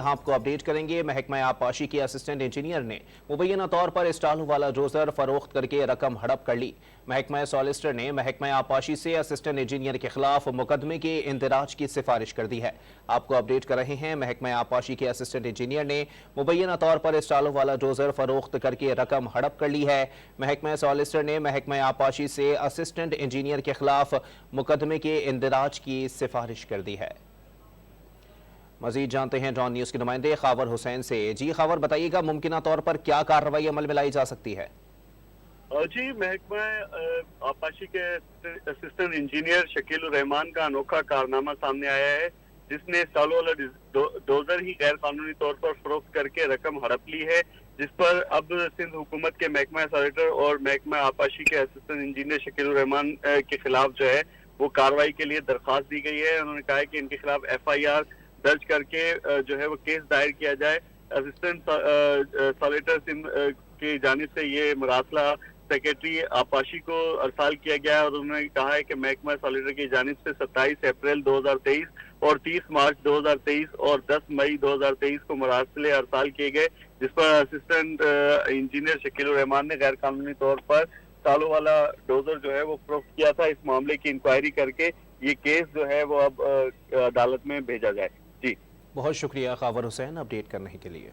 जहां आपको अपडेट करेंगे। महकमा आबपाशी के असिस्टेंट इंजीनियर ने मुबैना तौर पर स्टालों वाला डोजर फरोख्त करके रकम हड़प कर ली। महकमा सॉलिसिटर ने महकमा आबपाशी से असिस्टेंट इंजीनियर के खिलाफ मुकदमे के इंदराज की सिफारिश कर दी है। आपको अपडेट कर रहे हैं, महकमा आबपाशी के असिस्टेंट इंजीनियर ने मुबैना तौर पर स्टालों वाला डोजर फरोख्त करके रकम हड़प कर ली है। महकमा सॉलिसिटर ने महकमा आबपाशी से असिस्टेंट इंजीनियर के खिलाफ मुकदमे के इंदराज की सिफारिश कर दी है। मजीद जानते हैं डॉन न्यूज़ के नुमाइंदे खावर हुसैन से। जी खावर, बताइएगा मुमकिना तौर पर क्या कार्रवाई अमल में लाई जा सकती है? जी, महकमा आबपाशी के असिस्टेंट इंजीनियर शकील रहमान का अनोखा कारनामा सामने आया है, जिसने स्टालों वाला डोजर ही गैर कानूनी तौर पर फरोख्त करके रकम हड़प ली है, जिस पर अब सिंध हुकूमत के महकमा सॉलिसिटर और महकमा आबपाशी के असिस्टेंट इंजीनियर शकील रहमान के खिलाफ जो है वो कार्रवाई के लिए दरख्वास्त दी गई है। उन्होंने कहा है कि इनके खिलाफ FIR दर्ज करके जो है वो केस दायर किया जाए। असिस्टेंट सॉलिसिटर सिंध की जानिब से ये मरासला सेक्रेटरी आबपाशी को अरसाल किया गया है और उन्होंने कहा है कि महकमा सॉलिसिटर की जानिब से 27 अप्रैल 2023 और 30 मार्च 2023 और 10 मई 2023 को मरासले अरसाल किए गए, जिस पर असिस्टेंट इंजीनियर शकील रहमान ने गैर कानूनी तौर पर सालों वाला डोजर जो है वो फरोख्त किया था। इस मामले की इंक्वायरी करके ये केस जो है वो अब अदालत में भेजा जाए। जी, बहुत शुक्रिया खावर हुसैन अपडेट करने के लिए।